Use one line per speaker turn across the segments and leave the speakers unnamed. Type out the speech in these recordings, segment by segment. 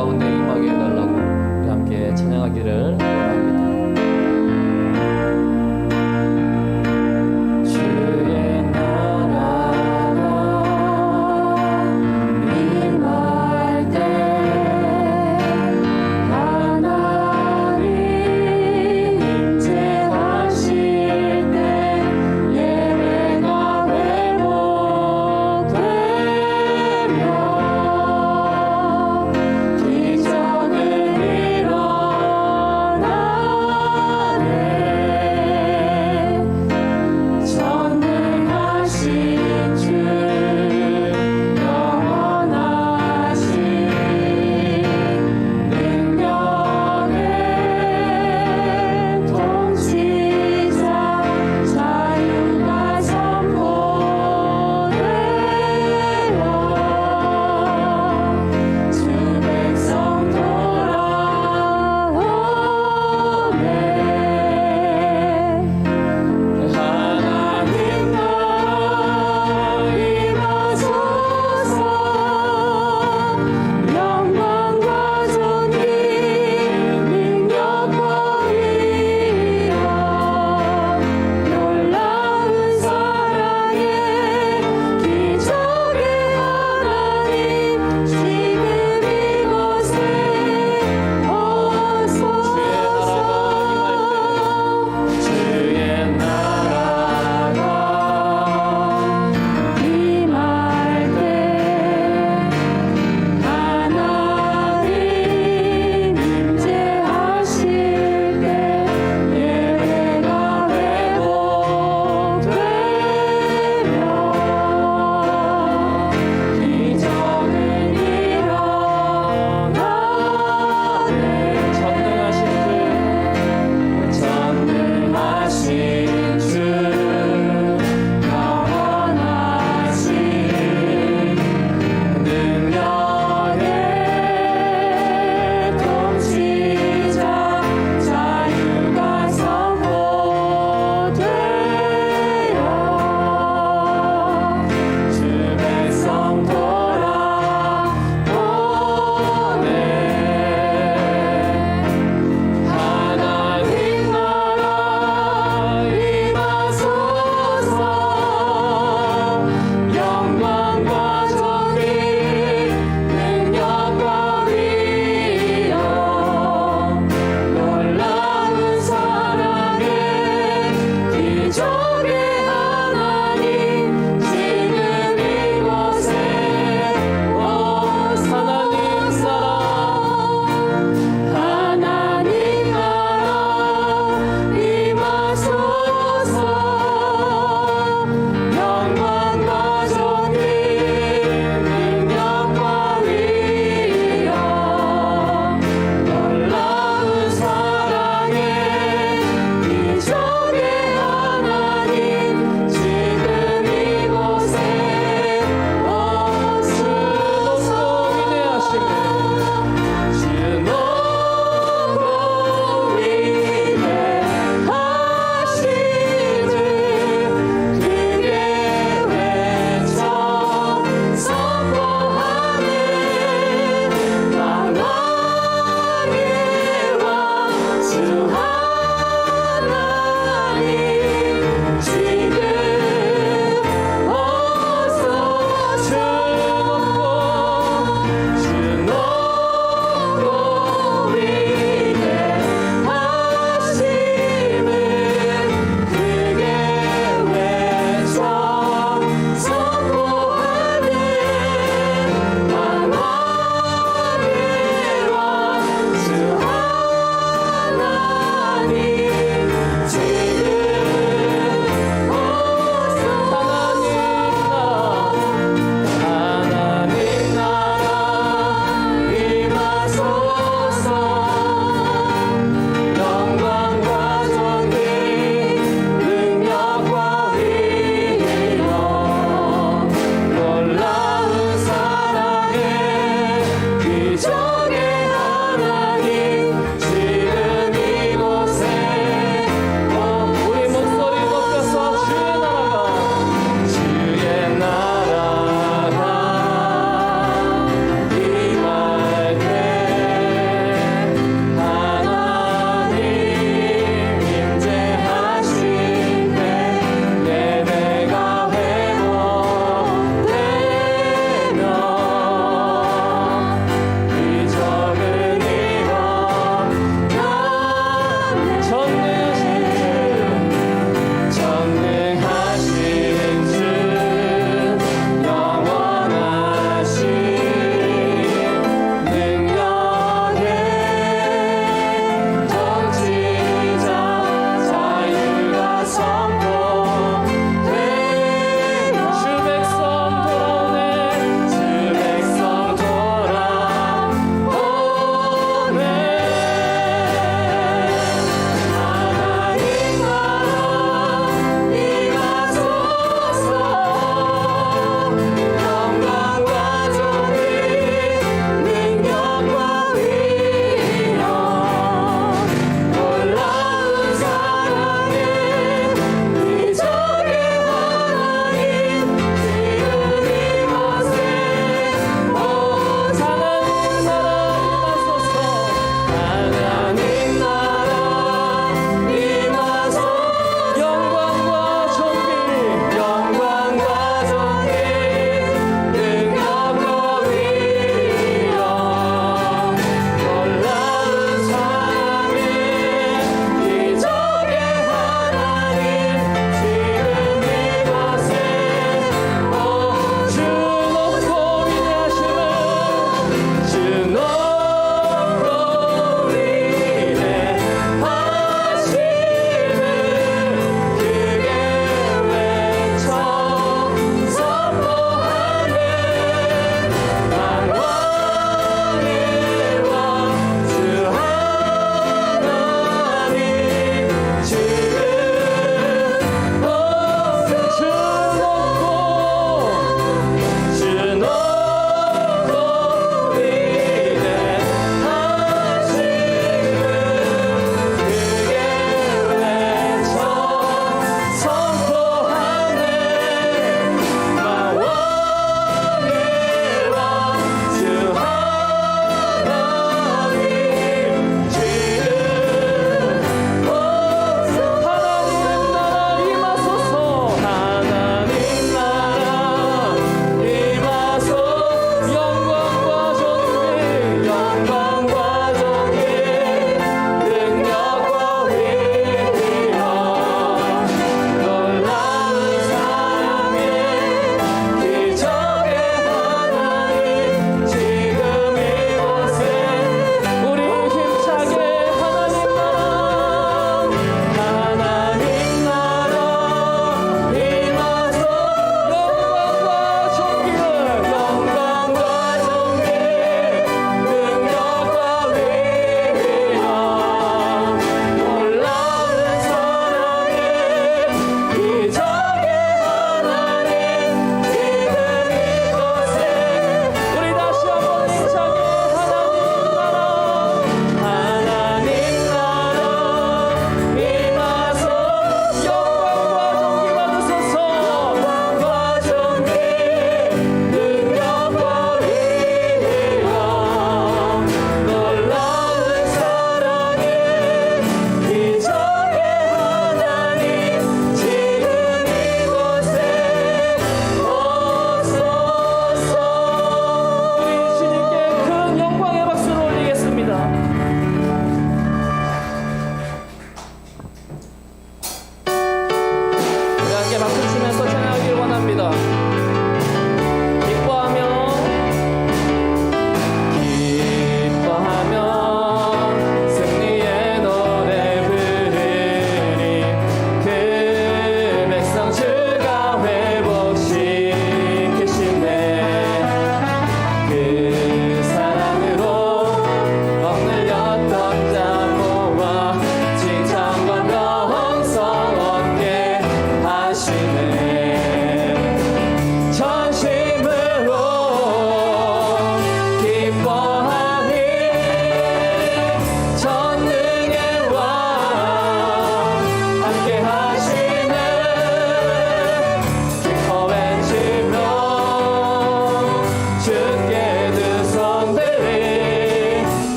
가운데 임하게 해달라고 우리 함께 찬양하기를 원합니다. 주의 나라가 임할 때 하나님 임재하실 때 예배가 회복되며 기적을 일어나게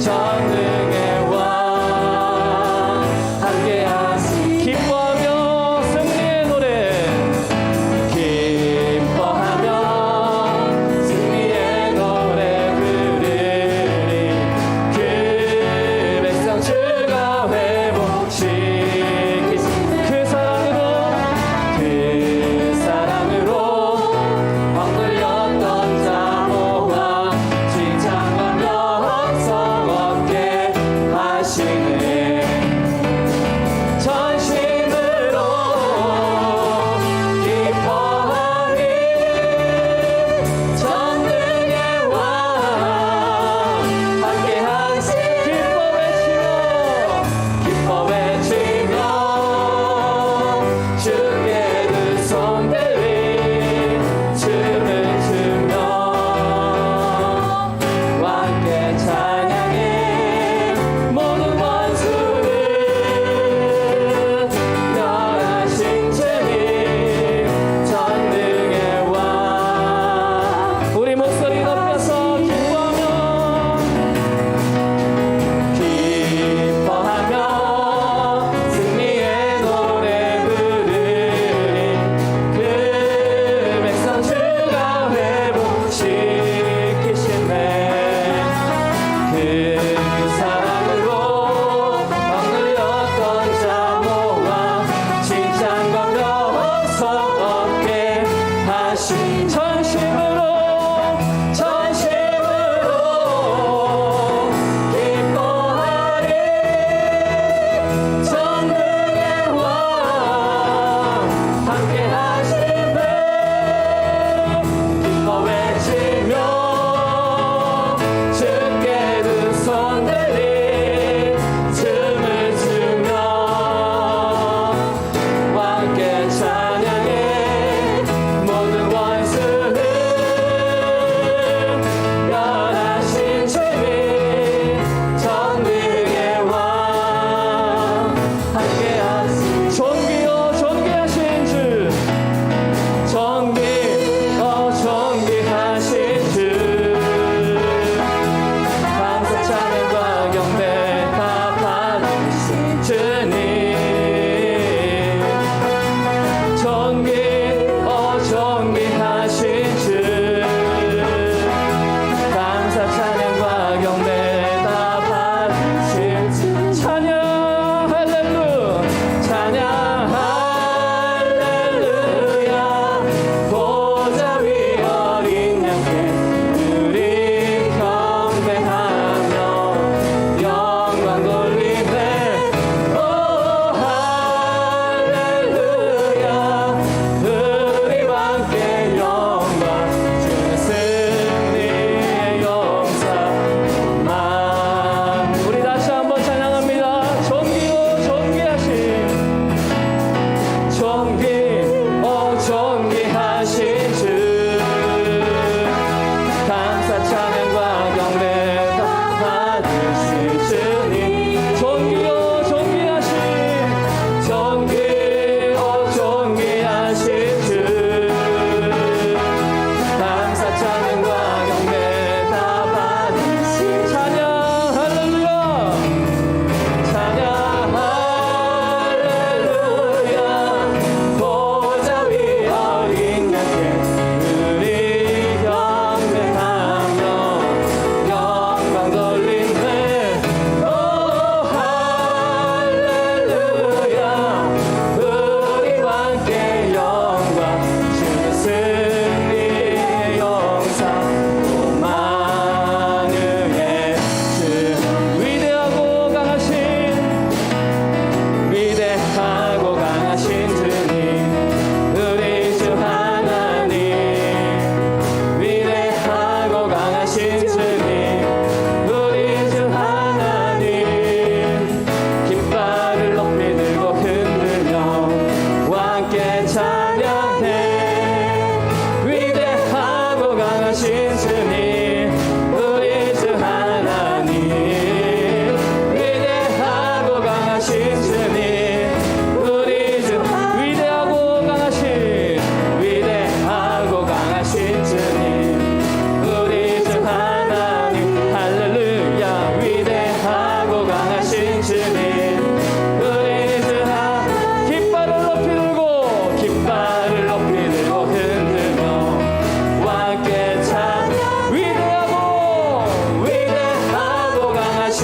전능의 왕 함께하시 기뻐하며 승리의 노래 기뻐하며 승리의 노래 부르리 그 백성 주가 회복시키신 그 사랑으로 억눌렸던 자 모아 칭찬과 명성 얻게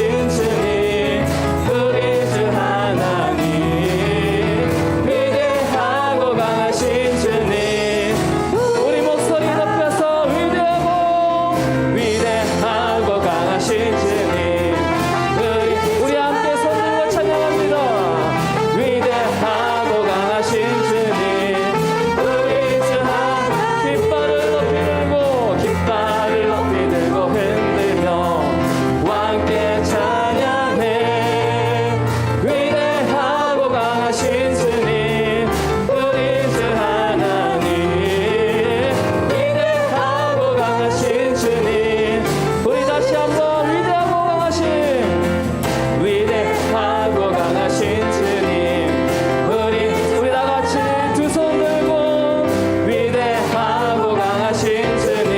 강하신 주님 우리 주 하나님 위대하고 강하신 주님 우리 목소리 높여서 위대하고 강하신 주님 우리 함께 손 들고 찬양합니다. 위대하고 강하신 주님 우리 주 하나님 깃발을 높이 들고 흔들며 함께 찬양해. 위대하고 강하신 주님 우리 주 하나님 위대하고 강하신 주님 우리 다시 한번 위대하고 강하신 주님 우리 다 같이 두 손 들고 위대하고 강하신 주님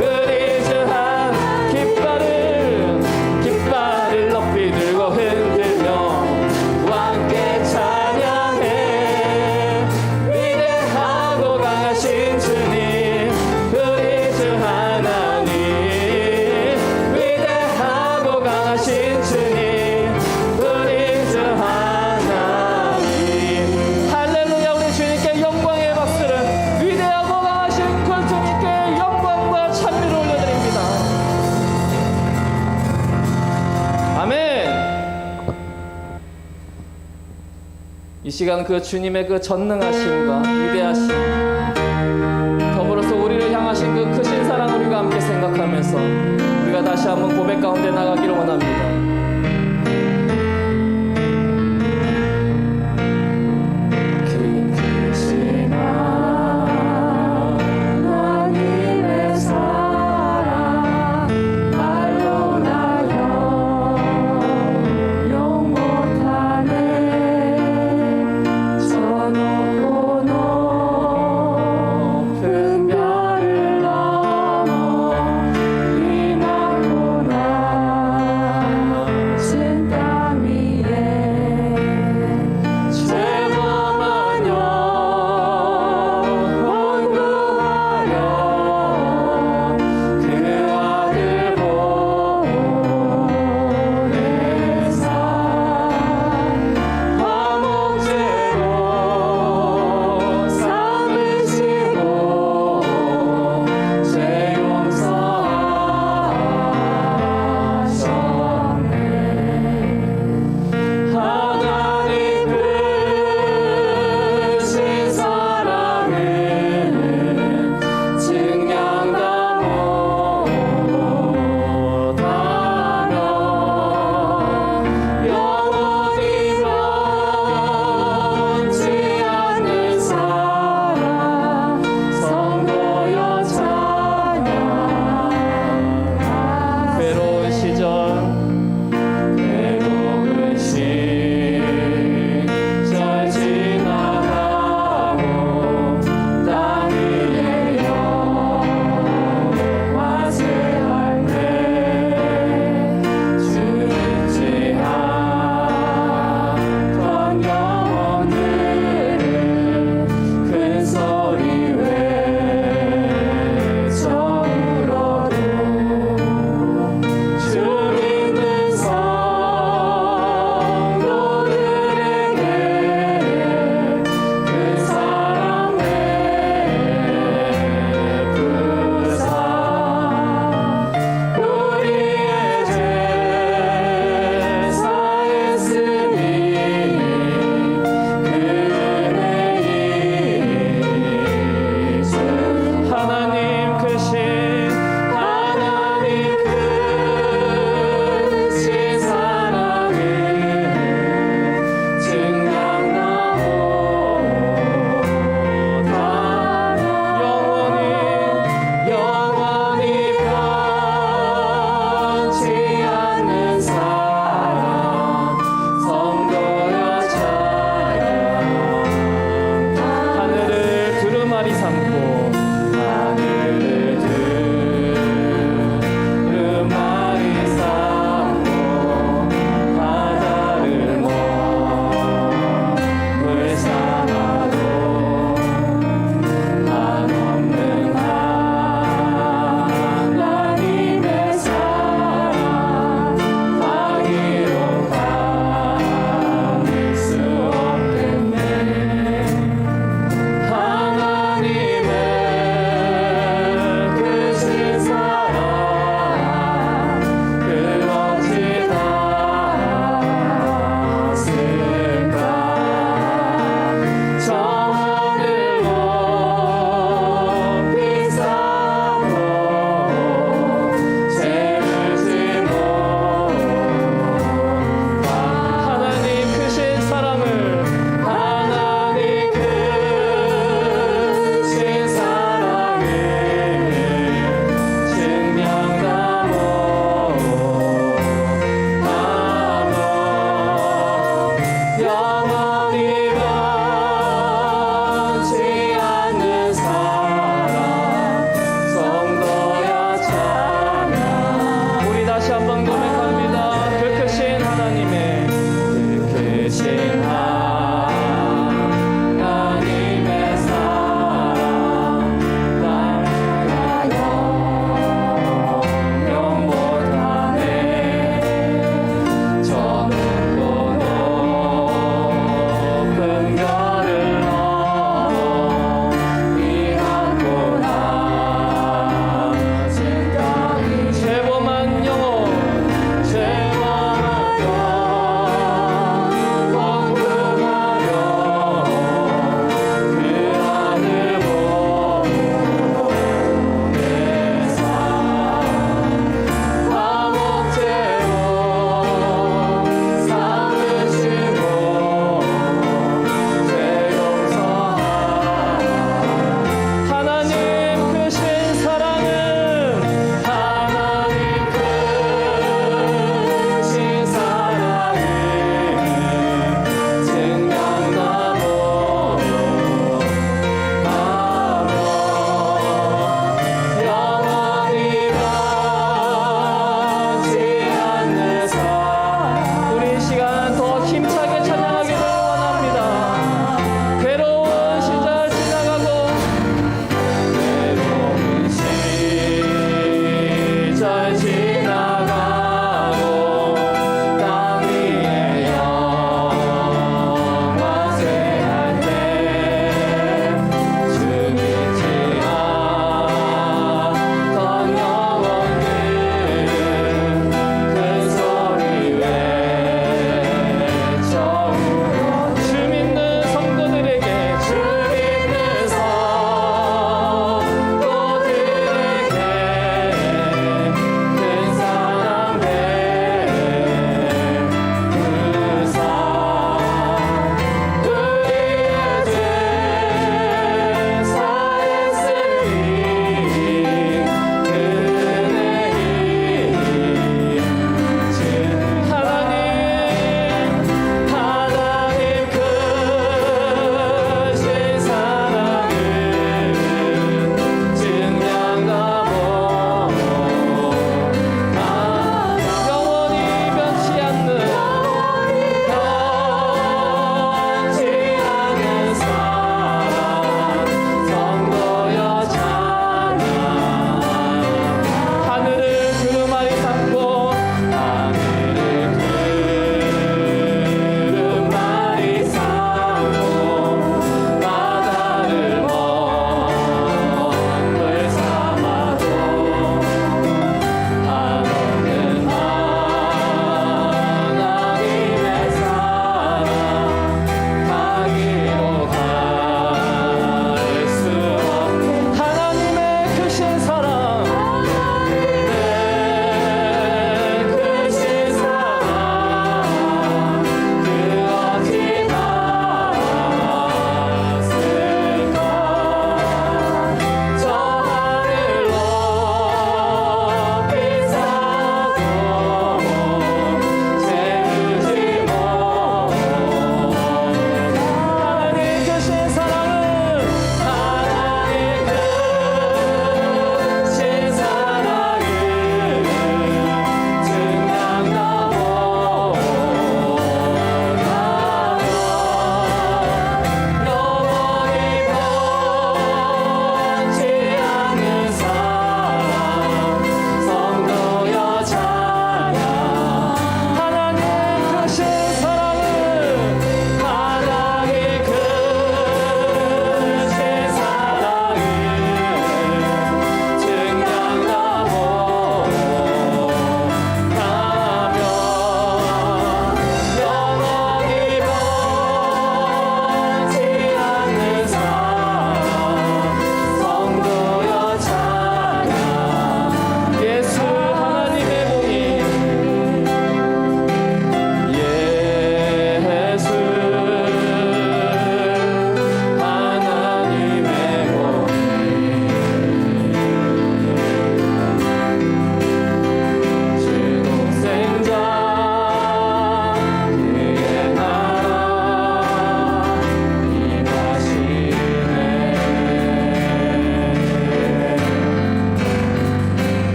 우리 주 한 깃발을 높이 들고 흔들며 함께 찬양해. 위대하고 강하신 주님 우리 주 하나님 위대하고 강하신 주님 우리 주 하나님 할렐루야. 우리 주님께 영광의 박수를 위대하고 강하신 그 주님께 영광과 찬미를 올려드립니다. 아멘. 이 시간 그 주님의 그 전능하심과 위대하심 더불어서 우리를 향하신 그 크신 사랑을 우리가 함께 생각하면서 우리가 다시 한번 고백 가운데 나가기를 원합니다. 그 크신 하나님의 사랑 말로 나 영영 못하네. 저 높고 높은 별을 넘어 이 낮고 낮은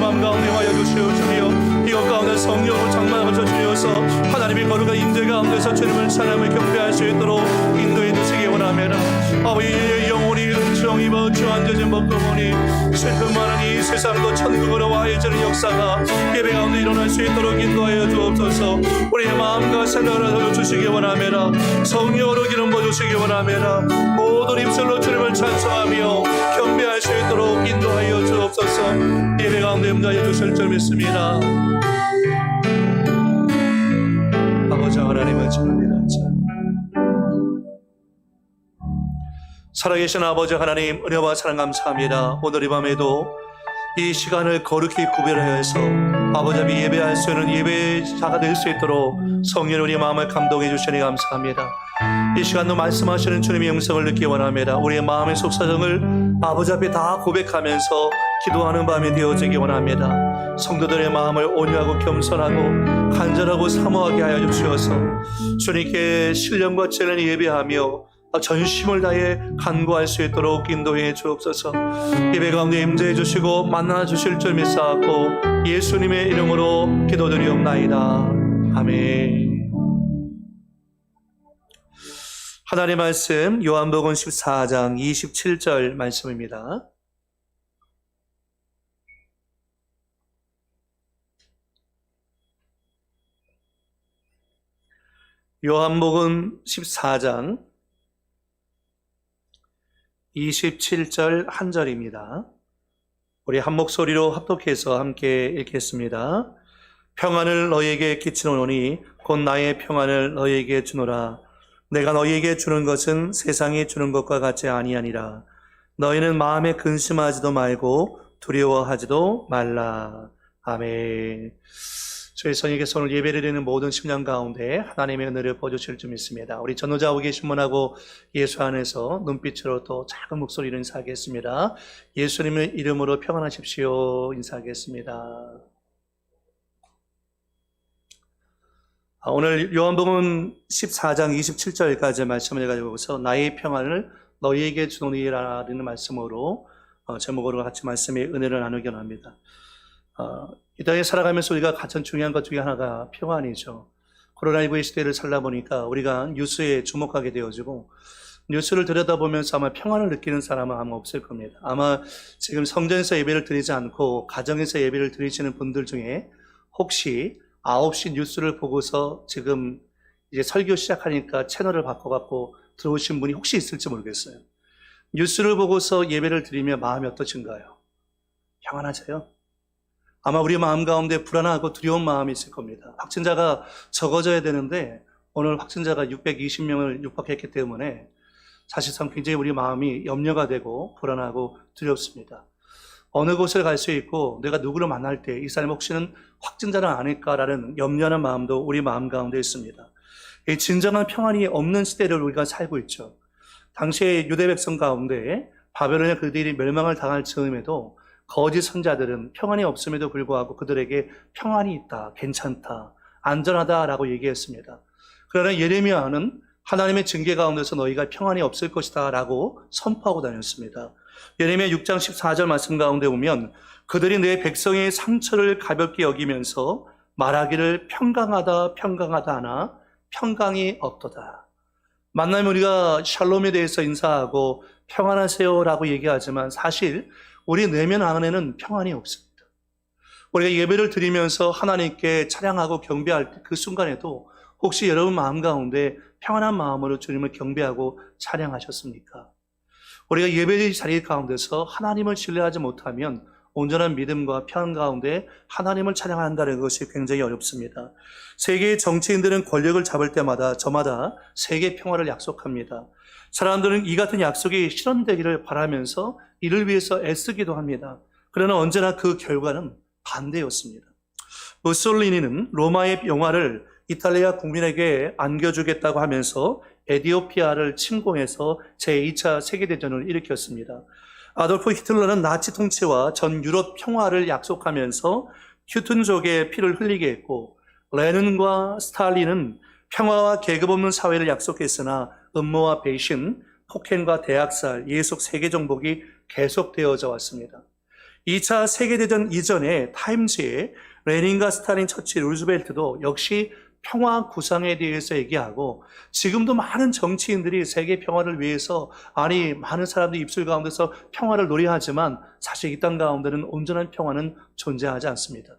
마음 가운데 하여 주시오 주여. 이것 가운데 성령으로 장만하셔 주셔서 하나님의 거룩한 인재 가운데서 주님을 찬양하며 경배할 수 있도록 인도해 주시기 원하며 아버지의 영혼이 은총 입어 주 앉아진 법그보니 슬픔 많은 이 세상도 천국으로 와해지는 역사가 예배 가운데 일어날 수 있도록 인도하여 주옵소서. 우리의 마음과 생각을 하여 주시기 원하며 성령으로 기름 부어주시기 원하며 모든 입술로 주님을 찬송하며 경배할 수 있도록 인도하여 주옵소서. 예배 가운데 임하여 주실 줄 믿습니다. 아버지 하나님을 찬양합니다. 살아계신 아버지 하나님, 은혜와 사랑 감사합니다. 오늘 이 밤에도 이 시간을 거룩히 구별하여서 아버지 앞에 예배할 수 있는 예배자가 될 수 있도록 성령 우리 마음을 감동해 주시니 감사합니다. 이 시간도 말씀하시는 주님의 영성을 듣기 원합니다. 우리의 마음의 속사정을 아버지 앞에 다 고백하면서 기도하는 밤이 되어지기 원합니다. 성도들의 마음을 온유하고 겸손하고 간절하고 사모하게 하여 주시어서 주님께 신령과 진리를 예배하며 전심을 다해 간구할 수 있도록 인도해 주옵소서. 예배 가운데 임재해 주시고 만나 주실 줄 믿사옵고 예수님의 이름으로 기도드리옵나이다. 아멘. 하나님의 말씀 요한복음 14장 27절 말씀입니다. 요한복음 14장 27절 한 절입니다. 우리 한 목소리로 합독해서 함께 읽겠습니다. 평안을 너희에게 끼치노니 곧 나의 평안을 너희에게 주노라. 내가 너희에게 주는 것은 세상이 주는 것과 같지 아니하니라. 너희는 마음에 근심하지도 말고 두려워하지도 말라. 아멘. 저희 선생님께서 오늘 예배를 드리는 모든 심령 가운데 하나님의 은혜를 보여주실 줄 믿습니다. 우리 전도자하고 계신 분하고 예수 안에서 눈빛으로 또 작은 목소리로 인사하겠습니다. 예수님의 이름으로 평안하십시오. 인사하겠습니다. 오늘 요한복음 14장 27절까지 말씀을 가지고서 나의 평안을 너희에게 주노니라는 말씀으로 제목으로 같이 말씀의 은혜를 나누기 원합니다. 이 땅에 살아가면서 우리가 가장 중요한 것 중에 하나가 평안이죠. 코로나19의 시대를 살다 보니까 우리가 뉴스에 주목하게 되어지고 뉴스를 들여다보면서 아마 평안을 느끼는 사람은 아마 없을 겁니다. 아마 지금 성전에서 예배를 드리지 않고 가정에서 예배를 드리시는 분들 중에 혹시 9시 뉴스를 보고서 지금 이제 설교 시작하니까 채널을 바꿔갖고 들어오신 분이 혹시 있을지 모르겠어요. 뉴스를 보고서 예배를 드리면 마음이 어떠신가요? 평안하세요? 아마 우리 마음 가운데 불안하고 두려운 마음이 있을 겁니다. 확진자가 적어져야 되는데 오늘 확진자가 620명을 육박했기 때문에 사실상 굉장히 우리 마음이 염려가 되고 불안하고 두렵습니다. 어느 곳을 갈 수 있고 내가 누구를 만날 때 이 사람 혹시는 확진자는 아닐까라는 염려하는 마음도 우리 마음 가운데 있습니다. 이 진정한 평안이 없는 시대를 우리가 살고 있죠. 당시에 유대 백성 가운데 바벨론의 그들이 멸망을 당할 즈음에도 거짓 선자들은 평안이 없음에도 불구하고 그들에게 평안이 있다, 괜찮다, 안전하다라고 얘기했습니다. 그러나 예레미야는 하나님의 징계 가운데서 너희가 평안이 없을 것이다 라고 선포하고 다녔습니다. 예레미야 6장 14절 말씀 가운데 보면 그들이 내 백성의 상처를 가볍게 여기면서 말하기를 평강하다 평강하다 하나 평강이 없도다. 만나면 우리가 샬롬에 대해서 인사하고 평안하세요 라고 얘기하지만 사실 우리 내면 안에는 평안이 없습니다. 우리가 예배를 드리면서 하나님께 찬양하고 경배할 때 그 순간에도 혹시 여러분 마음 가운데 평안한 마음으로 주님을 경배하고 찬양하셨습니까? 우리가 예배의 자리 가운데서 하나님을 신뢰하지 못하면 온전한 믿음과 평안 가운데 하나님을 찬양한다는 것이 굉장히 어렵습니다. 세계의 정치인들은 권력을 잡을 때마다 저마다 세계 평화를 약속합니다. 사람들은 이 같은 약속이 실현되기를 바라면서 이를 위해서 애쓰기도 합니다. 그러나 언제나 그 결과는 반대였습니다. 무솔리니는 로마의 영화를 이탈리아 국민에게 안겨주겠다고 하면서 에티오피아를 침공해서 제2차 세계대전을 일으켰습니다. 아돌프 히틀러는 나치 통치와 전 유럽 평화를 약속하면서 휴튼족의 피를 흘리게 했고 레닌과 스탈린은 평화와 계급 없는 사회를 약속했으나 음모와 배신, 폭행과 대학살, 예속 세계 정복이 계속되어져 왔습니다. 2차 세계대전 이전에 타임즈에 레닌과 스탈린, 처칠, 루즈벨트도 역시 평화 구상에 대해서 얘기하고, 지금도 많은 정치인들이 세계 평화를 위해서, 아니 많은 사람들이 입술 가운데서 평화를 노래하지만 사실 이 땅 가운데는 온전한 평화는 존재하지 않습니다.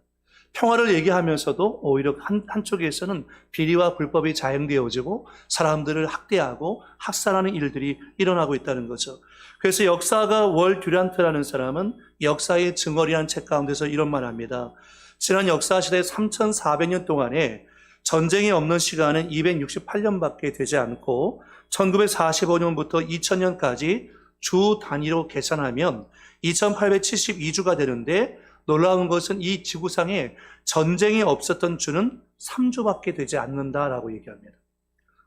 평화를 얘기하면서도 오히려 한쪽에서는 비리와 불법이 자행되어지고 사람들을 학대하고 학살하는 일들이 일어나고 있다는 거죠. 그래서 역사가 월 듀란트라는 사람은 역사의 증언이라는 책 가운데서 이런 말을 합니다. 지난 역사 시대 3,400년 동안에 전쟁이 없는 시간은 268년밖에 되지 않고 1945년부터 2000년까지 주 단위로 계산하면 2872주가 되는데, 놀라운 것은 이 지구상에 전쟁이 없었던 주는 3주밖에 되지 않는다라고 얘기합니다.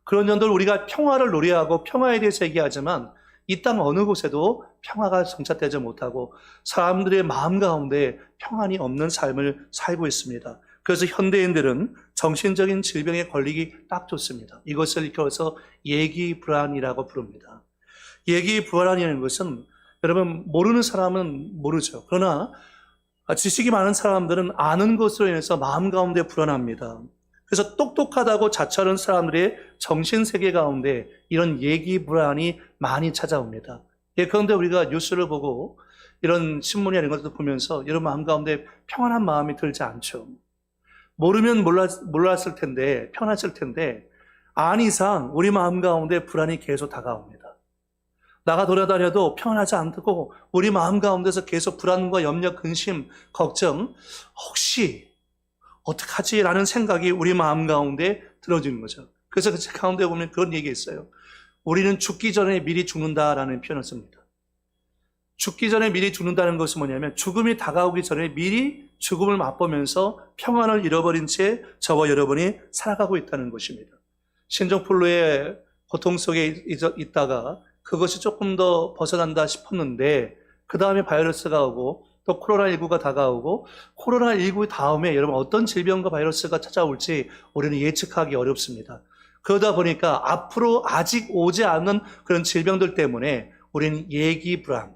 그런 점들 우리가 평화를 노래하고 평화에 대해서 얘기하지만 이 땅 어느 곳에도 평화가 정착되지 못하고 사람들의 마음 가운데 평안이 없는 삶을 살고 있습니다. 그래서 현대인들은 정신적인 질병에 걸리기 딱 좋습니다. 이것을 일컬어서 예기불안이라고 부릅니다. 예기불안이라는 것은, 여러분, 모르는 사람은 모르죠. 그러나 지식이 많은 사람들은 아는 것으로 인해서 마음 가운데 불안합니다. 그래서 똑똑하다고 자처하는 사람들의 정신세계 가운데 이런 예기불안이 많이 찾아옵니다. 그런데 우리가 뉴스를 보고 이런 신문이나 이런 것도 보면서 여러분 마음 가운데 평안한 마음이 들지 않죠. 모르면 몰랐을 텐데, 편했을 텐데, 안 이상 우리 마음 가운데 불안이 계속 다가옵니다. 나가 돌아다녀도 평안하지 않고 우리 마음 가운데서 계속 불안과 염려, 근심, 걱정, 혹시 어떡하지? 라는 생각이 우리 마음 가운데 들어지는 거죠. 그래서 그 책 가운데 보면 그런 얘기 있어요. 우리는 죽기 전에 미리 죽는다라는 표현을 씁니다. 죽기 전에 미리 죽는다는 것은 뭐냐면, 죽음이 다가오기 전에 미리 죽음을 맛보면서 평안을 잃어버린 채 저와 여러분이 살아가고 있다는 것입니다. 신종플루의 고통 속에 있다가 그것이 조금 더 벗어난다 싶었는데, 그 다음에 바이러스가 오고 또 코로나19가 다가오고, 코로나19 다음에 여러분 어떤 질병과 바이러스가 찾아올지 우리는 예측하기 어렵습니다. 그러다 보니까 앞으로 아직 오지 않는 그런 질병들 때문에 우리는 예기불안,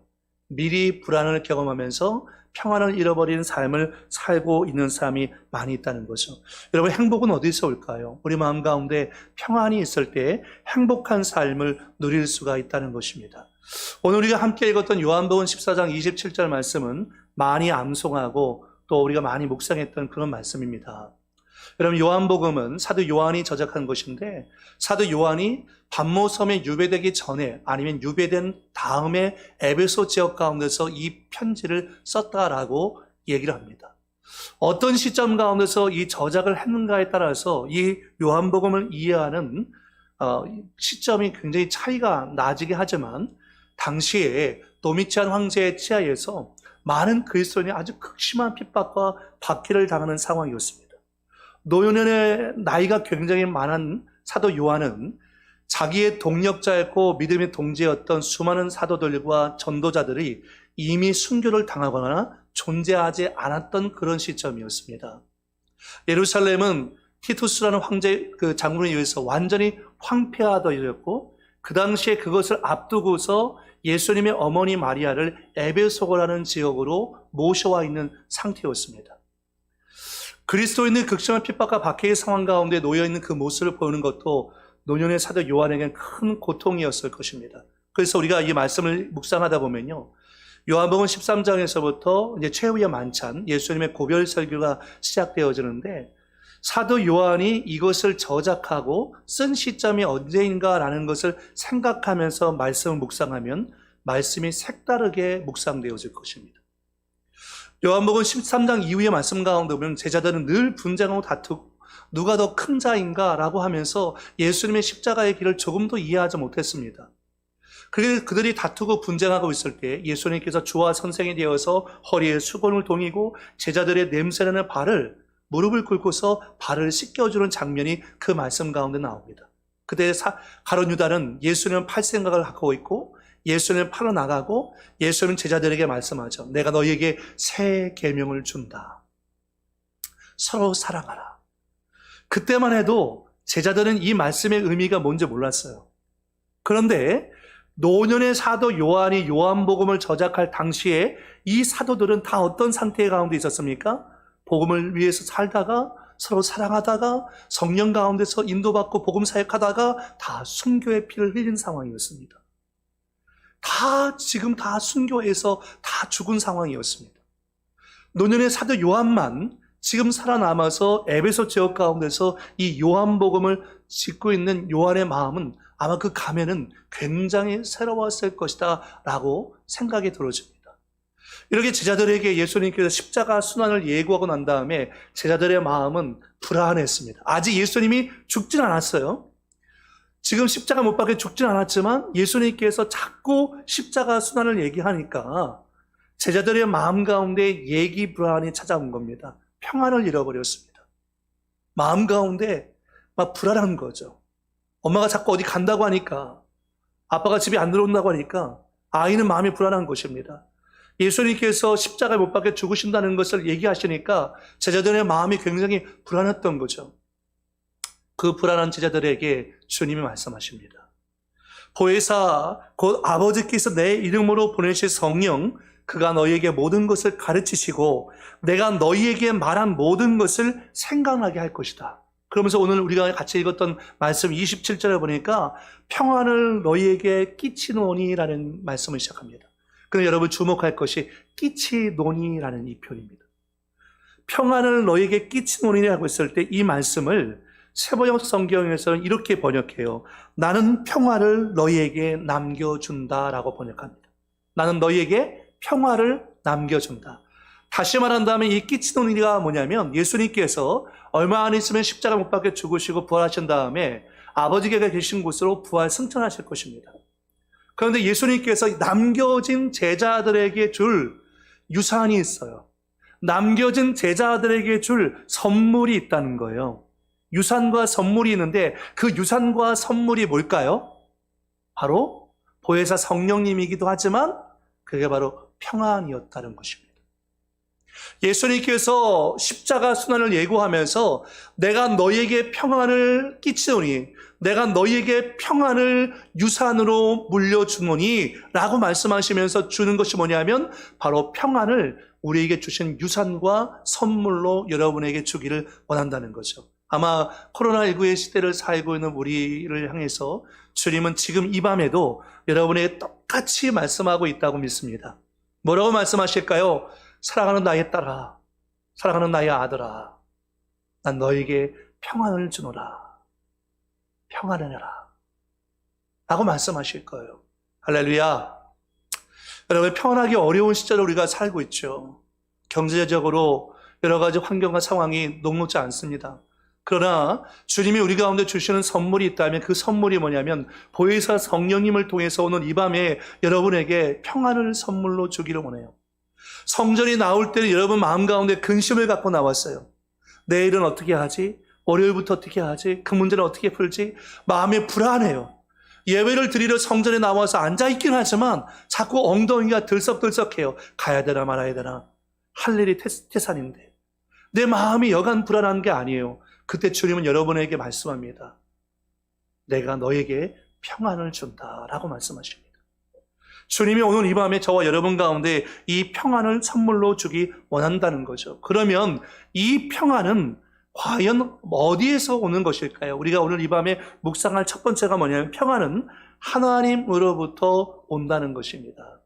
미리 불안을 경험하면서 평안을 잃어버리는 삶을 살고 있는 사람이 많이 있다는 거죠. 여러분, 행복은 어디서 올까요? 우리 마음 가운데 평안이 있을 때 행복한 삶을 누릴 수가 있다는 것입니다. 오늘 우리가 함께 읽었던 요한복음 14장 27절 말씀은 많이 암송하고 또 우리가 많이 묵상했던 그런 말씀입니다. 여러분, 요한복음은 사도 요한이 저작한 것인데, 사도 요한이 반모섬에 유배되기 전에 아니면 유배된 다음에 에베소 지역 가운데서 이 편지를 썼다라고 얘기를 합니다. 어떤 시점 가운데서 이 저작을 했는가에 따라서 이 요한복음을 이해하는 시점이 굉장히 차이가 나지게 하지만, 당시에 도미치안 황제의 치하에서 많은 그리스도인이 아주 극심한 핍박과 박해를 당하는 상황이었습니다. 노년의 나이가 굉장히 많은 사도 요한은 자기의 동력자였고 믿음의 동지였던 수많은 사도들과 전도자들이 이미 순교를 당하거나 존재하지 않았던 그런 시점이었습니다. 예루살렘은 티투스라는 황제 장군에 의해서 완전히 황폐화되었고, 그 당시에 그것을 앞두고서 예수님의 어머니 마리아를 에베소라는 지역으로 모셔와 있는 상태였습니다. 그리스도인의 극심한 핍박과 박해의 상황 가운데 놓여있는 그 모습을 보는 것도 노년의 사도 요한에겐 큰 고통이었을 것입니다. 그래서 우리가 이 말씀을 묵상하다 보면요, 요한복음 13장에서부터 이제 최후의 만찬, 예수님의 고별 설교가 시작되어지는데, 사도 요한이 이것을 저작하고 쓴 시점이 언제인가라는 것을 생각하면서 말씀을 묵상하면 말씀이 색다르게 묵상되어질 것입니다. 요한복음 13장 이후의 말씀 가운데 보면 제자들은 늘 분쟁하고 다투고 누가 더 큰 자인가 라고 하면서 예수님의 십자가의 길을 조금도 이해하지 못했습니다. 그들이 다투고 분쟁하고 있을 때 예수님께서 주와 선생이 되어서 허리에 수건을 동이고 제자들의 냄새나는 발을, 무릎을 꿇고서 발을 씻겨주는 장면이 그 말씀 가운데 나옵니다. 그때 가룟 유다는 예수님을 팔 생각을 하고 있고 예수님을 팔아 나가고, 예수님 제자들에게 말씀하죠. 내가 너희에게 새 계명을 준다. 서로 사랑하라. 그때만 해도 제자들은 이 말씀의 의미가 뭔지 몰랐어요. 그런데 노년의 사도 요한이 요한복음을 저작할 당시에 이 사도들은 다 어떤 상태 가운데 있었습니까? 복음을 위해서 살다가 서로 사랑하다가 성령 가운데서 인도받고 복음 사역하다가 다 순교의 피를 흘린 상황이었습니다. 지금 다 순교해서 다 죽은 상황이었습니다. 노년의 사도 요한만 지금 살아남아서 에베소 지역 가운데서 이 요한복음을 짓고 있는 요한의 마음은 아마 그 가면은 굉장히 새로웠을 것이다 라고 생각이 들어집니다. 이렇게 제자들에게 예수님께서 십자가 순환을 예고하고 난 다음에 제자들의 마음은 불안했습니다. 아직 예수님이 죽진 않았어요. 지금 십자가 못 박혀 죽진 않았지만 예수님께서 자꾸 십자가 순환을 얘기하니까 제자들의 마음 가운데 예기 불안이 찾아온 겁니다. 평안을 잃어버렸습니다. 마음 가운데 막 불안한 거죠. 엄마가 자꾸 어디 간다고 하니까, 아빠가 집에 안 들어온다고 하니까 아이는 마음이 불안한 것입니다. 예수님께서 십자가에 못 박혀 죽으신다는 것을 얘기하시니까 제자들의 마음이 굉장히 불안했던 거죠. 그 불안한 제자들에게 주님이 말씀하십니다. 보혜사 곧 아버지께서 내 이름으로 보내실 성령, 그가 너희에게 모든 것을 가르치시고 내가 너희에게 말한 모든 것을 생각나게 할 것이다. 그러면서 오늘 우리가 같이 읽었던 말씀 27절에 보니까 평안을 너희에게 끼치노니라는 말씀을 시작합니다. 그런데 여러분 주목할 것이 끼치노니라는 이 표현입니다. 평안을 너희에게 끼치노니라고 했을 때 이 말씀을 세번역 성경에서는 이렇게 번역해요. 나는 평화를 너희에게 남겨준다라고 번역합니다. 나는 너희에게 평화를 남겨준다. 다시 말한다면 이 끼치노니가 뭐냐면 예수님께서 얼마 안 있으면 십자가 못 박혀 죽으시고 부활하신 다음에 아버지께서 계신 곳으로 부활 승천하실 것입니다. 그런데 예수님께서 남겨진 제자들에게 줄 유산이 있어요. 남겨진 제자들에게 줄 선물이 있다는 거예요. 유산과 선물이 있는데 그 유산과 선물이 뭘까요? 바로 보혜사 성령님이기도 하지만 그게 바로 평안이었다는 것입니다. 예수님께서 십자가 순환을 예고하면서 내가 너희에게 평안을 끼치노니, 내가 너희에게 평안을 유산으로 물려주노니 라고 말씀하시면서 주는 것이 뭐냐면 바로 평안을 우리에게 주신 유산과 선물로 여러분에게 주기를 원한다는 거죠. 아마 코로나19의 시대를 살고 있는 우리를 향해서 주님은 지금 이 밤에도 여러분에게 똑같이 말씀하고 있다고 믿습니다. 뭐라고 말씀하실까요? 사랑하는 나의 딸아, 사랑하는 나의 아들아, 난 너에게 평안을 주노라. 평안해라. 라고 말씀하실 거예요. 할렐루야. 여러분, 평안하기 어려운 시절을 우리가 살고 있죠. 경제적으로 여러 가지 환경과 상황이 녹록지 않습니다. 그러나 주님이 우리 가운데 주시는 선물이 있다면 그 선물이 뭐냐면 보혜사 성령님을 통해서 오늘 이 밤에 여러분에게 평안을 선물로 주기를 원해요. 성전이 나올 때는 여러분 마음 가운데 근심을 갖고 나왔어요. 내일은 어떻게 하지? 월요일부터 어떻게 하지? 그 문제는 어떻게 풀지? 마음이 불안해요. 예배를 드리러 성전에 나와서 앉아있긴 하지만 자꾸 엉덩이가 들썩들썩해요. 가야 되나 말아야 되나? 할 일이 태산인데. 내 마음이 여간 불안한 게 아니에요. 그때 주님은 여러분에게 말씀합니다. 내가 너에게 평안을 준다라고 말씀하십니다. 주님이 오늘 이 밤에 저와 여러분 가운데 이 평안을 선물로 주기 원한다는 거죠. 그러면 이 평안은 과연 어디에서 오는 것일까요? 우리가 오늘 이 밤에 묵상할 첫 번째가 뭐냐면 평안은 하나님으로부터 온다는 것입니다.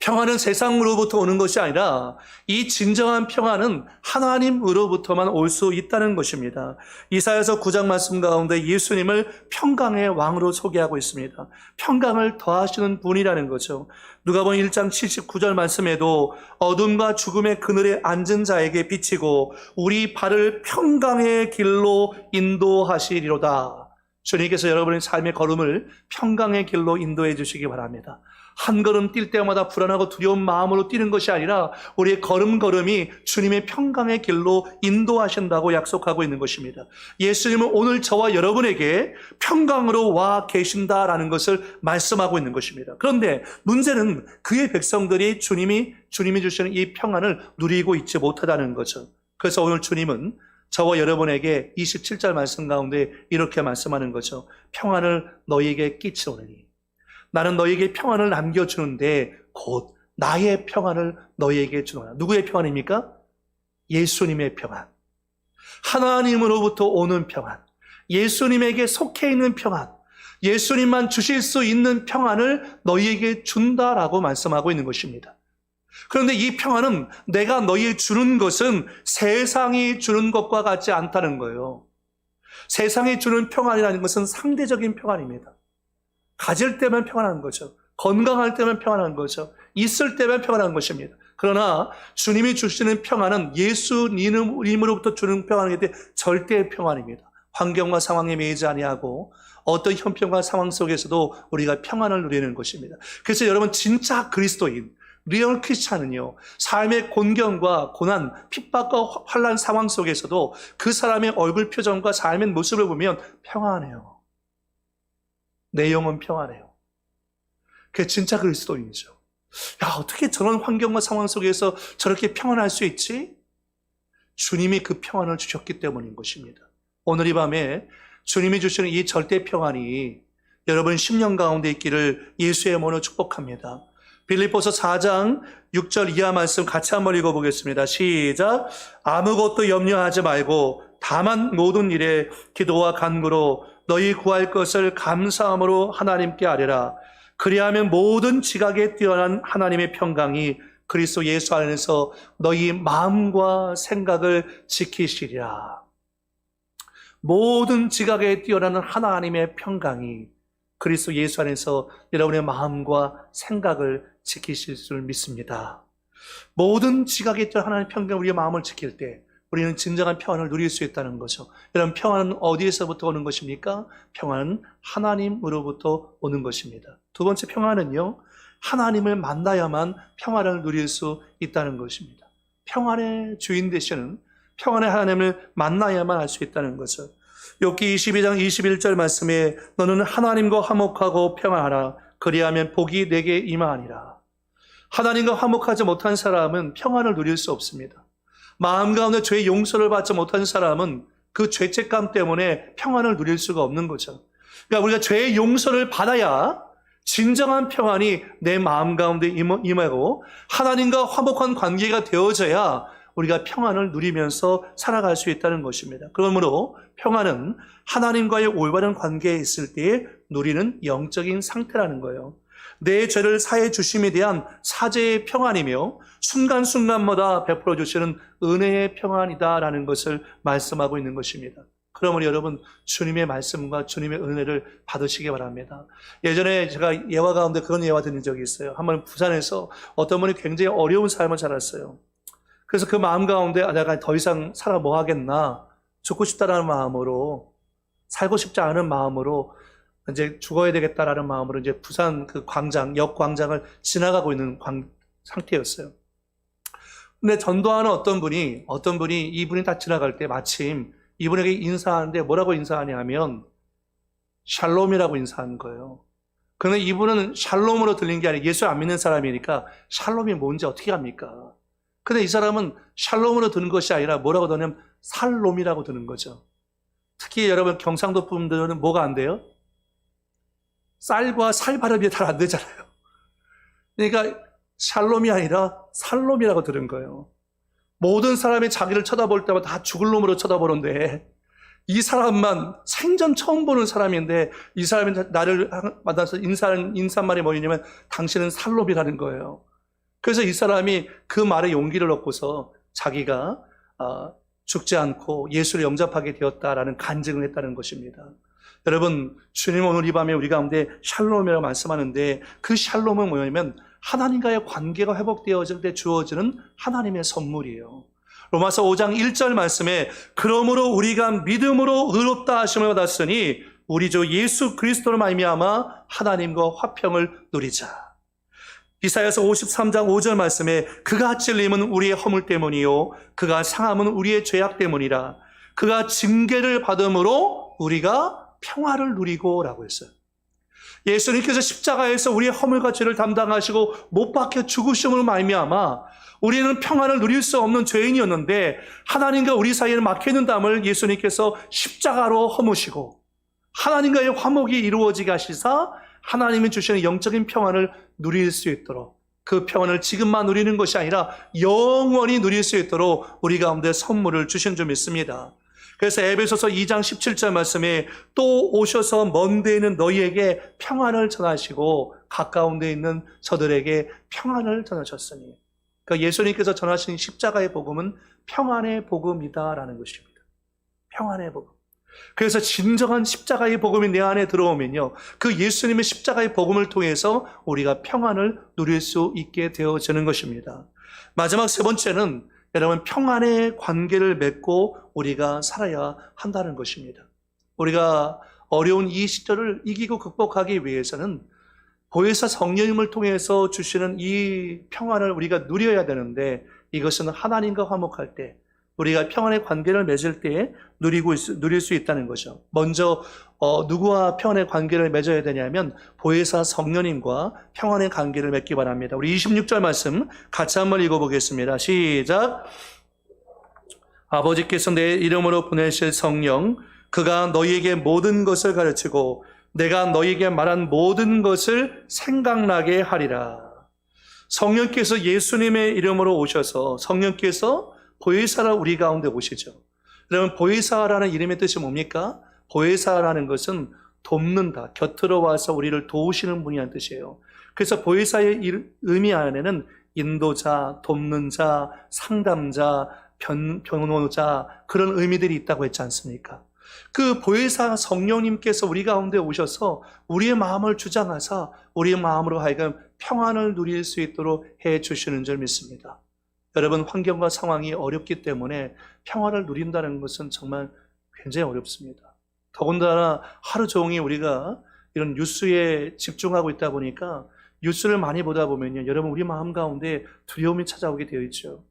평안은 세상으로부터 오는 것이 아니라 이 진정한 평안은 하나님으로부터만 올 수 있다는 것입니다. 이사야서 9장 말씀 가운데 예수님을 평강의 왕으로 소개하고 있습니다. 평강을 더하시는 분이라는 거죠. 누가복음 1장 79절 말씀에도 어둠과 죽음의 그늘에 앉은 자에게 비치고 우리 발을 평강의 길로 인도하시리로다. 주님께서 여러분의 삶의 걸음을 평강의 길로 인도해 주시기 바랍니다. 한 걸음 뛸 때마다 불안하고 두려운 마음으로 뛰는 것이 아니라 우리의 걸음걸음이 주님의 평강의 길로 인도하신다고 약속하고 있는 것입니다. 예수님은 오늘 저와 여러분에게 평강으로 와 계신다라는 것을 말씀하고 있는 것입니다. 그런데 문제는 그의 백성들이 주님이 주시는 이 평안을 누리고 있지 못하다는 거죠. 그래서 오늘 주님은 저와 여러분에게 27절 말씀 가운데 이렇게 말씀하는 거죠. 평안을 너희에게 끼치오느니 나는 너희에게 평안을 남겨주는데 곧 나의 평안을 너희에게 주노라. 누구의 평안입니까? 예수님의 평안. 하나님으로부터 오는 평안. 예수님에게 속해 있는 평안. 예수님만 주실 수 있는 평안을 너희에게 준다라고 말씀하고 있는 것입니다. 그런데 이 평안은 내가 너희에 주는 것은 세상이 주는 것과 같지 않다는 거예요. 세상이 주는 평안이라는 것은 상대적인 평안입니다. 가질 때만 평안한 거죠. 건강할 때만 평안한 거죠. 있을 때만 평안한 것입니다. 그러나 주님이 주시는 평안은 예수님으로부터 주는 평안이기 때문에 절대의 평안입니다. 환경과 상황에 매이지 아니하고 어떤 형편과 상황 속에서도 우리가 평안을 누리는 것입니다. 그래서 여러분, 진짜 그리스도인, 리얼 크리스찬은요, 삶의 곤경과 고난, 핍박과 환난 상황 속에서도 그 사람의 얼굴 표정과 삶의 모습을 보면 평안해요. 내 영은 평안해요. 그게 진짜 그리스도인이죠. 야, 어떻게 저런 환경과 상황 속에서 저렇게 평안할 수 있지? 주님이 그 평안을 주셨기 때문인 것입니다. 오늘 이 밤에 주님이 주시는 이 절대 평안이 여러분 10년 가운데 있기를 예수의 이름으로 축복합니다. 빌립보서 4장 6절 이하 말씀 같이 한번 읽어보겠습니다. 시작. 아무것도 염려하지 말고 다만 모든 일에 기도와 간구로 너희 구할 것을 감사함으로 하나님께 아뢰라. 그리하면 모든 지각에 뛰어난 하나님의 평강이 그리스도 예수 안에서 너희 마음과 생각을 지키시리라. 모든 지각에 뛰어나는 하나님의 평강이 그리스도 예수 안에서 여러분의 마음과 생각을 지키실 줄 믿습니다. 모든 지각에 뛰어난 하나님의 평강이 우리의 마음을 지킬 때 우리는 진정한 평안을 누릴 수 있다는 거죠. 여러분, 평안은 어디에서부터 오는 것입니까? 평안은 하나님으로부터 오는 것입니다. 두 번째 평안은요, 하나님을 만나야만 평안을 누릴 수 있다는 것입니다. 평안의 주인 되시는 평안의 하나님을 만나야만 할 수 있다는 거죠. 욥기 22장 21절 말씀에 너는 하나님과 화목하고 평안하라. 그리하면 복이 내게 임하니라. 하나님과 화목하지 못한 사람은 평안을 누릴 수 없습니다. 마음 가운데 죄의 용서를 받지 못한 사람은 그 죄책감 때문에 평안을 누릴 수가 없는 거죠. 그러니까 우리가 죄의 용서를 받아야 진정한 평안이 내 마음 가운데 임하고 하나님과 화목한 관계가 되어져야 우리가 평안을 누리면서 살아갈 수 있다는 것입니다. 그러므로 평안은 하나님과의 올바른 관계에 있을 때에 누리는 영적인 상태라는 거예요. 내 죄를 사해 주심에 대한 사죄의 평안이며 순간순간마다 베풀어 주시는 은혜의 평안이다라는 것을 말씀하고 있는 것입니다. 그러므로 여러분, 주님의 말씀과 주님의 은혜를 받으시기 바랍니다. 예전에 제가 예화 가운데 그런 예화 듣는 적이 있어요. 한번 부산에서 어떤 분이 굉장히 어려운 삶을 살았어요. 그래서 그 마음 가운데 내가 더 이상 살아 뭐 하겠나, 죽고 싶다라는 마음으로, 살고 싶지 않은 마음으로 이제 죽어야 되겠다라는 마음으로 이제 부산 그 광장, 역 광장을 지나가고 있는 상태였어요. 근데 전도하는 어떤 분이 이분이 다 지나갈 때 마침 이분에게 인사하는데 뭐라고 인사하냐 하면 샬롬이라고 인사하는 거예요. 그런데 이분은 샬롬으로 들린 게 아니라 예수 안 믿는 사람이니까 샬롬이 뭔지 어떻게 합니까? 근데 이 사람은 샬롬으로 듣는 것이 아니라 뭐라고 듣냐면 살롬이라고 듣는 거죠. 특히 여러분 경상도 분들은 뭐가 안 돼요? 쌀과 살 발음이 잘 안 되잖아요. 그러니까 샬롬이 아니라 살롬이라고 들은 거예요. 모든 사람이 자기를 쳐다볼 때마다 다 죽을 놈으로 쳐다보는데 이 사람만 생전 처음 보는 사람인데 이 사람이 나를 만나서 인사말이 뭐냐면 당신은 살롬이라는 거예요. 그래서 이 사람이 그 말에 용기를 얻고서 자기가 죽지 않고 예수를 영접하게 되었다라는 간증을 했다는 것입니다. 여러분, 주님 오늘 이 밤에 우리 가운데 샬롬이라고 말씀하는데 그 샬롬은 뭐냐면 하나님과의 관계가 회복되어질 때 주어지는 하나님의 선물이에요. 로마서 5장 1절 말씀에 그러므로 우리가 믿음으로 의롭다 하심을 받았으니 우리 주 예수 그리스도로 말미암아 하나님과 화평을 누리자. 이사야서 53장 5절 말씀에 그가 찔림은 우리의 허물 때문이요 그가 상함은 우리의 죄악 때문이라. 그가 징계를 받음으로 우리가 평화를 누리고 라고 했어요. 예수님께서 십자가에서 우리의 허물과 죄를 담당하시고 못 박혀 죽으심으로 말미암아 우리는 평안을 누릴 수 없는 죄인이었는데 하나님과 우리 사이에는 막혀있는 담을 예수님께서 십자가로 허무시고 하나님과의 화목이 이루어지게 하시사 하나님이 주시는 영적인 평안을 누릴 수 있도록 그 평안을 지금만 누리는 것이 아니라 영원히 누릴 수 있도록 우리 가운데 선물을 주신 줄 믿습니다. 그래서 에베소서 2장 17절 말씀에 또 오셔서 먼 데 있는 너희에게 평안을 전하시고 가까운 데 있는 저들에게 평안을 전하셨으니, 그러니까 예수님께서 전하신 십자가의 복음은 평안의 복음이다라는 것입니다. 평안의 복음. 그래서 진정한 십자가의 복음이 내 안에 들어오면요, 그 예수님의 십자가의 복음을 통해서 우리가 평안을 누릴 수 있게 되어지는 것입니다. 마지막 세 번째는 여러분, 평안의 관계를 맺고 우리가 살아야 한다는 것입니다. 우리가 어려운 이 시절을 이기고 극복하기 위해서는 보혜사 성령님을 통해서 주시는 이 평안을 우리가 누려야 되는데, 이것은 하나님과 화목할 때, 우리가 평안의 관계를 맺을 때에 누릴 수 있다는 거죠. 먼저 누구와 평안의 관계를 맺어야 되냐면 보혜사 성령님과 평안의 관계를 맺기 바랍니다. 우리 26절 말씀 같이 한번 읽어보겠습니다. 시작. 아버지께서 내 이름으로 보내실 성령, 그가 너희에게 모든 것을 가르치고 내가 너희에게 말한 모든 것을 생각나게 하리라. 성령께서 예수님의 이름으로 오셔서 성령께서 보혜사라 우리 가운데 오시죠. 여러분, 보혜사라는 이름의 뜻이 뭡니까? 보혜사라는 것은 돕는다, 곁으로 와서 우리를 도우시는 분이라는 뜻이에요. 그래서 보혜사의 의미 안에는 인도자, 돕는 자, 상담자, 변호자, 그런 의미들이 있다고 했지 않습니까? 그 보혜사 성령님께서 우리 가운데 오셔서 우리의 마음을 주장하사 우리의 마음으로 하여금 평안을 누릴 수 있도록 해 주시는 줄 믿습니다. 여러분, 환경과 상황이 어렵기 때문에 평화를 누린다는 것은 정말 굉장히 어렵습니다. 더군다나 하루 종일 우리가 이런 뉴스에 집중하고 있다 보니까 뉴스를 많이 보다 보면요, 여러분, 우리 마음 가운데 두려움이 찾아오게 되어 있죠.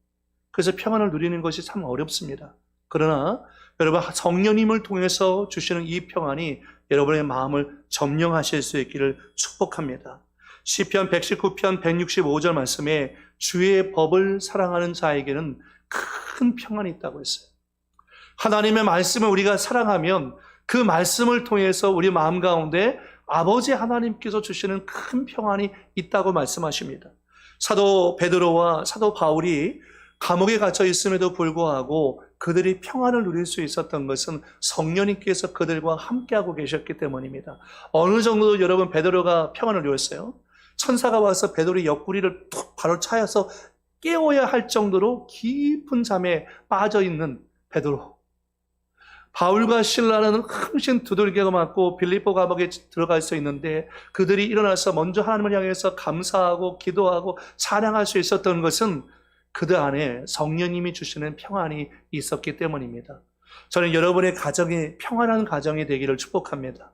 그래서 평안을 누리는 것이 참 어렵습니다. 그러나 여러분, 성령님을 통해서 주시는 이 평안이 여러분의 마음을 점령하실 수 있기를 축복합니다. 시편 119편 165절 말씀에 주의 법을 사랑하는 자에게는 큰 평안이 있다고 했어요. 하나님의 말씀을 우리가 사랑하면 그 말씀을 통해서 우리 마음 가운데 아버지 하나님께서 주시는 큰 평안이 있다고 말씀하십니다. 사도 베드로와 사도 바울이 감옥에 갇혀 있음에도 불구하고 그들이 평안을 누릴 수 있었던 것은 성령님께서 그들과 함께하고 계셨기 때문입니다. 어느 정도 여러분, 베드로가 평안을 누렸어요? 천사가 와서 베드로의 옆구리를 툭 바로 차여서 깨워야 할 정도로 깊은 잠에 빠져있는 베드로. 바울과 실라는 흠씬 두들겨 맞고 빌립보 감옥에 들어갈 수 있는데 그들이 일어나서 먼저 하나님을 향해서 감사하고 기도하고 찬양할 수 있었던 것은 그들 안에 성령님이 주시는 평안이 있었기 때문입니다. 저는 여러분의 가정이 평안한 가정이 되기를 축복합니다.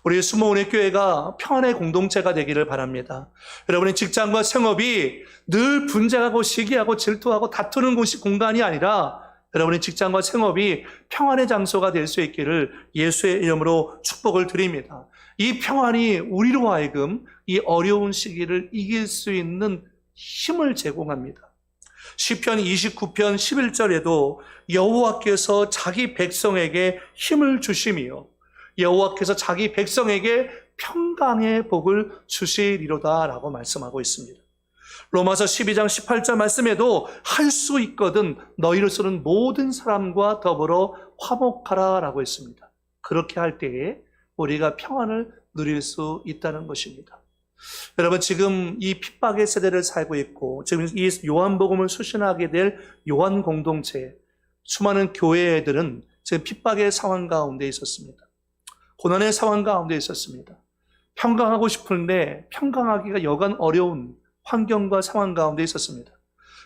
우리 수모은혜교회가 평안의 공동체가 되기를 바랍니다. 여러분의 직장과 생업이 늘 분쟁하고 시기하고 질투하고 다투는 공간이 아니라 여러분의 직장과 생업이 평안의 장소가 될 수 있기를 예수의 이름으로 축복을 드립니다. 이 평안이 우리로 하여금 이 어려운 시기를 이길 수 있는 힘을 제공합니다. 시편 29편 11절에도 여호와께서 자기 백성에게 힘을 주심이요 여호와께서 자기 백성에게 평강의 복을 주시리로다 라고 말씀하고 있습니다. 로마서 12장 18절 말씀에도 할 수 있거든 너희로서는 모든 사람과 더불어 화목하라 라고 했습니다. 그렇게 할 때에 우리가 평안을 누릴 수 있다는 것입니다. 여러분, 지금 이 핍박의 세대를 살고 있고 지금 이 요한복음을 수신하게 될 요한 공동체 수많은 교회들은 지금 핍박의 상황 가운데 있었습니다. 고난의 상황 가운데 있었습니다. 평강하고 싶은데 평강하기가 여간 어려운 환경과 상황 가운데 있었습니다.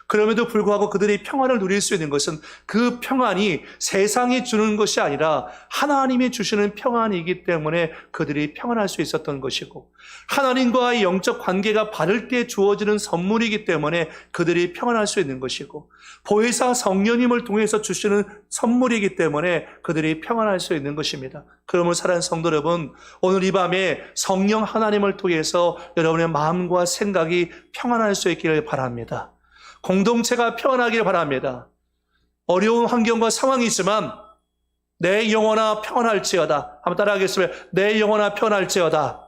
그럼에도 불구하고 그들이 평안을 누릴 수 있는 것은 그 평안이 세상이 주는 것이 아니라 하나님이 주시는 평안이기 때문에 그들이 평안할 수 있었던 것이고 하나님과의 영적 관계가 바를 때 주어지는 선물이기 때문에 그들이 평안할 수 있는 것이고 보혜사 성령님을 통해서 주시는 선물이기 때문에 그들이 평안할 수 있는 것입니다. 그러므로 사랑하는 성도 여러분, 오늘 이 밤에 성령 하나님을 통해서 여러분의 마음과 생각이 평안할 수 있기를 바랍니다. 공동체가 평안하기를 바랍니다. 어려운 환경과 상황이 있지만 내 영혼아 평안할지어다. 한번 따라하겠습니다. 내 영혼아 평안할지어다.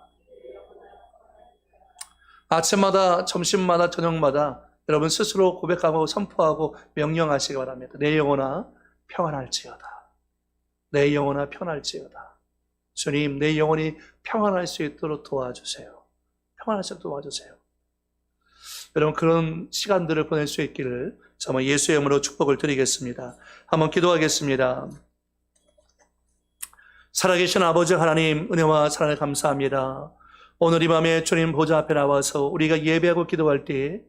아침마다, 점심마다, 저녁마다 여러분 스스로 고백하고 선포하고 명령하시기 바랍니다. 내 영혼아 평안할지어다. 내 영혼아 평안할지어다. 주님, 내 영혼이 평안할 수 있도록 도와주세요. 평안할 수 있도록 도와주세요. 여러분, 그런 시간들을 보낼 수 있기를 정말 예수의 이름으로 축복을 드리겠습니다. 한번 기도하겠습니다. 살아계신 아버지 하나님, 은혜와 사랑을 감사합니다. 오늘 이 밤에 주님 보좌 앞에 나와서 우리가 예배하고 기도할 때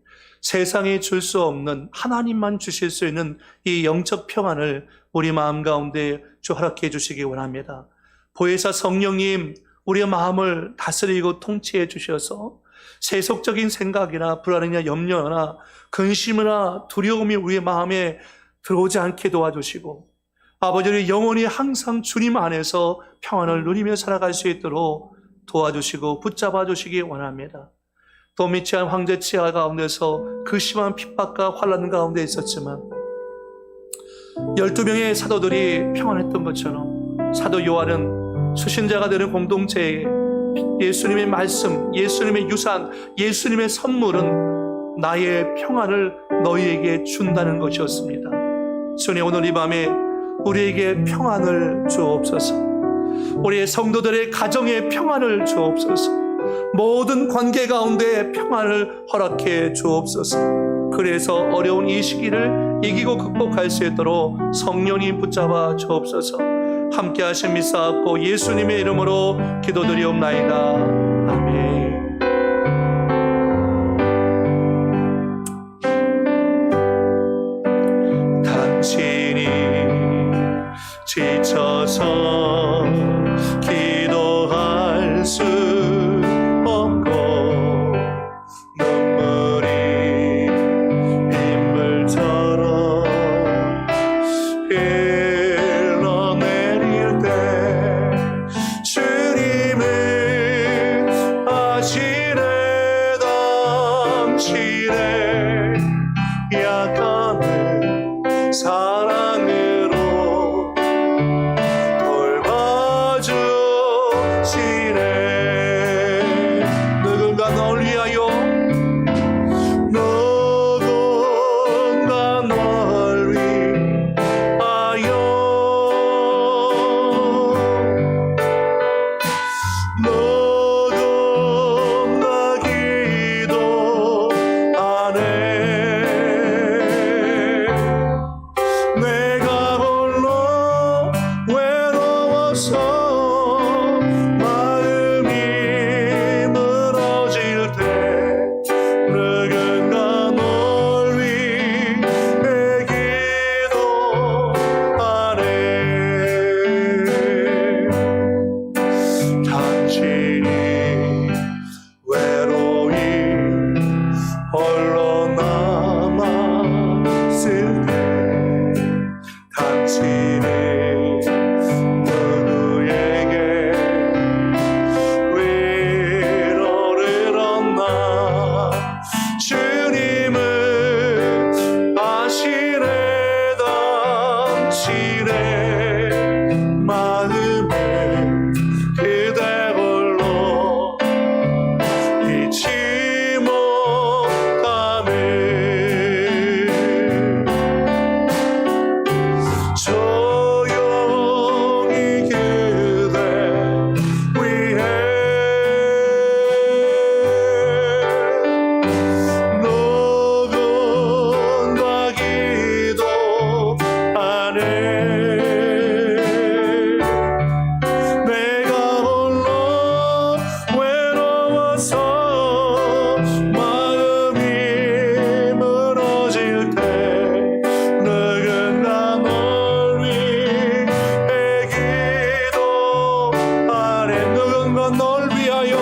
세상이 줄 수 없는, 하나님만 주실 수 있는 이 영적 평안을 우리 마음 가운데 주 허락해 주시기 원합니다. 보혜사 성령님, 우리의 마음을 다스리고 통치해 주셔서 세속적인 생각이나 불안이나 염려나 근심이나 두려움이 우리의 마음에 들어오지 않게 도와주시고, 아버지의 영혼이 항상 주님 안에서 평안을 누리며 살아갈 수 있도록 도와주시고 붙잡아 주시기 원합니다. 또 미치한 황제 치하 가운데서 그 심한 핍박과 환난 가운데 있었지만 12명의 사도들이 평안했던 것처럼 사도 요한은 수신자가 되는 공동체에 예수님의 말씀, 예수님의 유산, 예수님의 선물은 나의 평안을 너희에게 준다는 것이었습니다. 주님, 오늘 이 밤에 우리에게 평안을 주옵소서. 우리의 성도들의 가정에 평안을 주옵소서. 모든 관계 가운데 평안을 허락해 주옵소서. 그래서 어려운 이 시기를 이기고 극복할 수 있도록 성령님 붙잡아 주옵소서. 함께 하신 믿사옵고 예수님의 이름으로 기도드리옵나이다. 아멘. 당신이 지쳐서 기도할 수 없고 눈물이 빗물처럼 흘러내릴 때 주님은 아시네. 당신의 약함을 사랑으로 누군가 널 위하여 누군가 기도하네. 내가 홀로 외로워서 마음이 무너질 때 누군가 널 위해 기도하네. 당신이 외로이 홀로 남았을 때 당신이 누구에게 위로를 얻나. 주님은 아시네. 당신의 마음에 그대 홀로 잊지 못함을 조용히 그대 위해 누군가 기도하네. 내가 홀로 외로워서 마음이 무너질 때 누군가 널 위해 기도하네. 누군가 널 위하여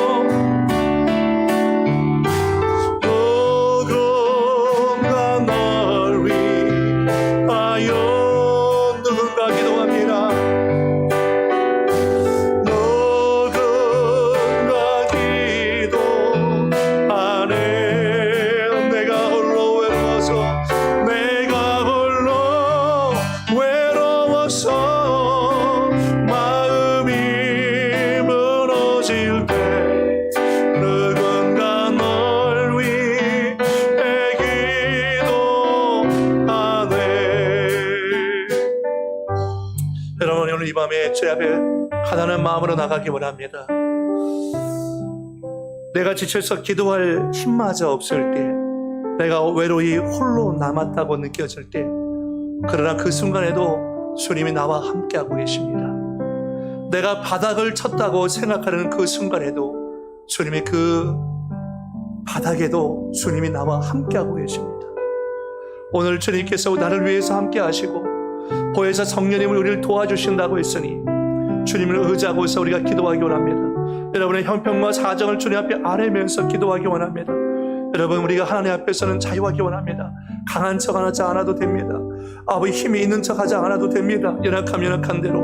누군가 널 위하여 누군가 기도합니다. 누군가 기도하네. 내가 홀로 외로워서 마음이 무너질 때 누군가 널 오늘 이 밤에 주의 앞에 가난한 마음으로 나가기 원합니다. 내가 지쳐서 기도할 힘마저 없을 때, 내가 외로이 홀로 남았다고 느껴질 때, 그러나 그 순간에도 주님이 나와 함께하고 계십니다. 내가 바닥을 쳤다고 생각하는 그 순간에도 주님이 그 바닥에도 주님이 나와 함께하고 계십니다. 오늘 주님께서 나를 위해서 함께하시고 보혜사 성령님을 우리를 도와주신다고 했으니 주님을 의지하고서 우리가 기도하기 원합니다. 여러분의 형편과 사정을 주님 앞에 아뢰면서 기도하기 원합니다. 여러분, 우리가 하나님 앞에서는 자유하기 원합니다. 강한 척 하지 않아도 됩니다. 아버지 힘이 있는 척 하지 않아도 됩니다. 연약하면 연약한 대로,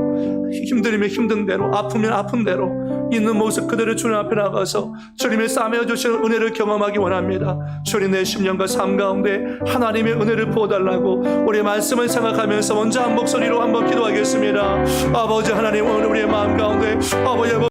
힘들면 힘든 대로, 아프면 아픈 대로 있는 모습 그대로 주님 앞에 나가서 주님의 싸매어 주시는 은혜를 경험하기 원합니다. 주님, 내 심령과 삶 가운데 하나님의 은혜를 부어달라고 우리의 말씀을 생각하면서 먼저 한 목소리로 한번 기도하겠습니다. 아버지 하나님, 오늘 우리의 마음 가운데 아버지